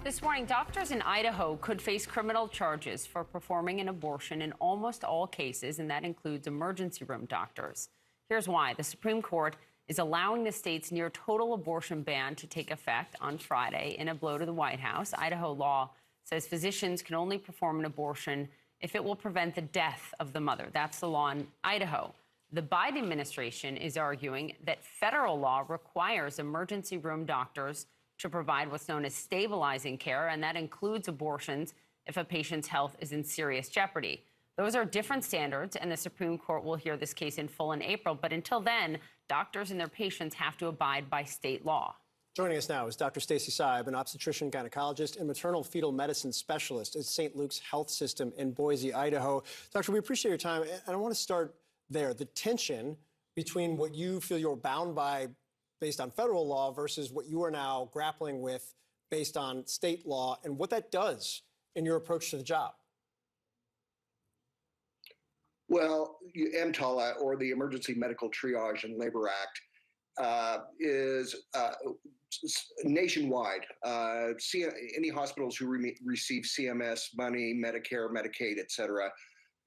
This morning, doctors in Idaho could face criminal charges for performing an abortion in almost all cases, and that includes emergency room doctors. Here's why. The Supreme Court is allowing the state's near-total abortion ban to take effect on Friday in a blow to the White House. Idaho law says physicians can only perform an abortion if it will prevent the death of the mother. That's the law in Idaho. The Biden administration is arguing that federal law requires emergency room doctors to provide what's known as stabilizing care, and that includes abortions if a patient's health is in serious jeopardy. Those are different standards, and the Supreme Court will hear this case in full in April. But until then, doctors and their patients have to abide by state law. Joining us now is Dr. Stacy Seyb, an obstetrician, gynecologist, and maternal fetal medicine specialist at St. Luke's Health System in Boise, Idaho. Doctor, we appreciate your time, and I want to start there. The tension between what you feel you're bound by based on federal law versus what you are now grappling with based on state law, and what that does in your approach to the job. Well, EMTALA, or the Emergency Medical Triage and Labor Act, is nationwide. Any hospitals who receive CMS money, Medicare, Medicaid, et cetera,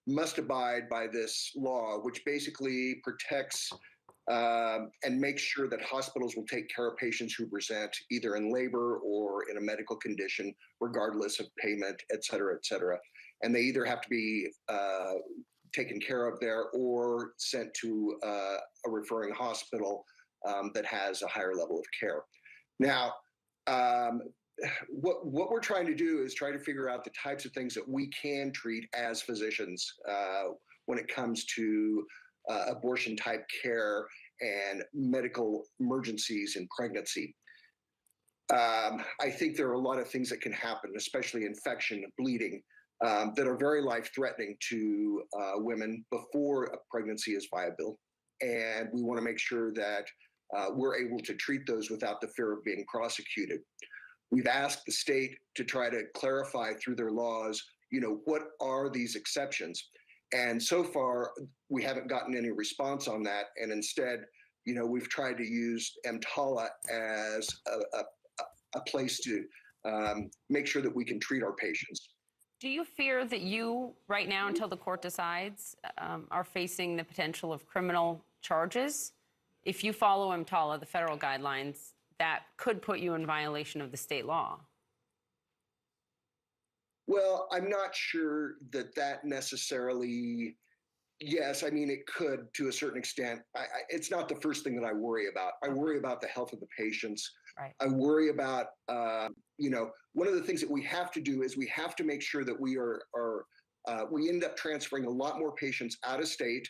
must abide by this law, which basically protects and makes sure that hospitals will take care of patients who present either in labor or in a medical condition, regardless of payment, et cetera, et cetera. And they either have to be taken care of there or sent to a referring hospital that has a higher level of care. Now, what we're trying to do is try to figure out the types of things that we can treat as physicians when it comes to abortion type care and medical emergencies in pregnancy. I think there are a lot of things that can happen, especially infection, bleeding, that are very life-threatening to women before a pregnancy is viable. And we want to make sure that we're able to treat those without the fear of being prosecuted. We've asked the state to try to clarify through their laws, what are these exceptions? And so far, we haven't gotten any response on that. And instead, we've tried to use EMTALA as a place to make sure that we can treat our patients. Do you fear that you, right now, until the court decides, are facing the potential of criminal charges? If you follow EMTALA, the federal guidelines, that could put you in violation of the state law. Well, I'm not sure that necessarily, yes, I mean, it could to a certain extent. It's not the first thing that I worry about. I worry about the health of the patients. Right. I worry about, one of the things that we have to do is we have to make sure that we end up transferring a lot more patients out of state,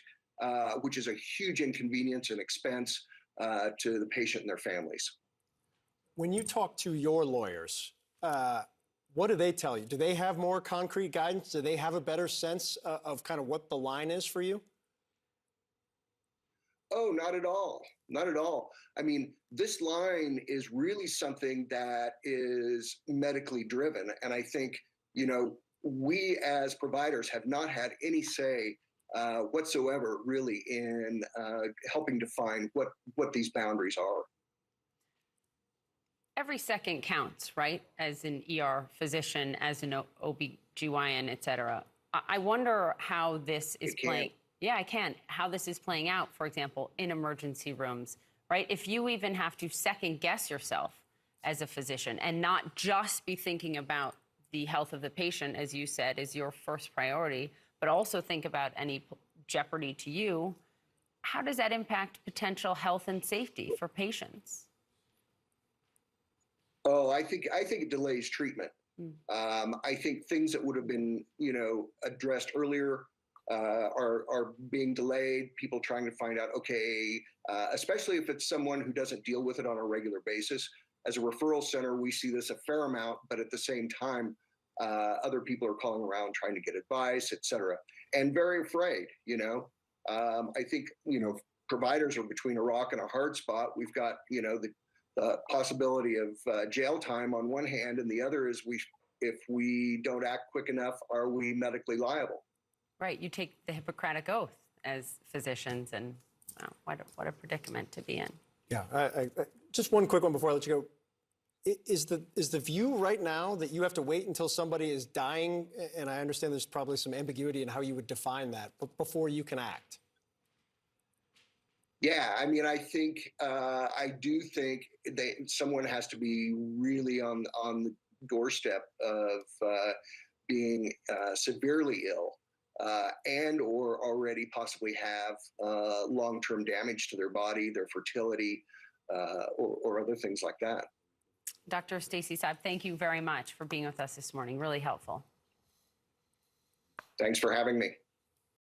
which is a huge inconvenience and expense to the patient and their families. When you talk to your lawyers, what do they tell you? Do they have more concrete guidance? Do they have a better sense of kind of what the line is for you? Oh, not at all. Not at all. I mean, this line is really something that is medically driven. And I think, we as providers have not had any say whatsoever really in helping define what these boundaries are. Every second counts, right? As an ER physician, as an OB/GYN, et cetera. I wonder how this is playing. Yeah, I can. How this is playing out, for example, in emergency rooms, right? If you even have to second guess yourself as a physician and not just be thinking about the health of the patient, as you said, is your first priority, but also think about any jeopardy to you, how does that impact potential health and safety for patients? Oh, I think it delays treatment. I think things that would have been, addressed earlier are being delayed. People trying to find out, okay, especially if it's someone who doesn't deal with it on a regular basis. As a referral center, we see this a fair amount, but at the same time, other people are calling around trying to get advice, et cetera, and very afraid. I think providers are between a rock and a hard spot. We've got the possibility of jail time on one hand, and the other is if we don't act quick enough, are we medically liable? Right. You take the Hippocratic Oath as physicians, and what a predicament to be in. Yeah. Just one quick one before I let you go. Is the view right now that you have to wait until somebody is dying, and I understand there's probably some ambiguity in how you would define that, but before you can act? Yeah, I mean, I do think someone has to be really on the doorstep of being severely ill and or already possibly have long-term damage to their body, their fertility, or other things like that. Dr. Stacy Seyb, thank you very much for being with us this morning. Really helpful. Thanks for having me.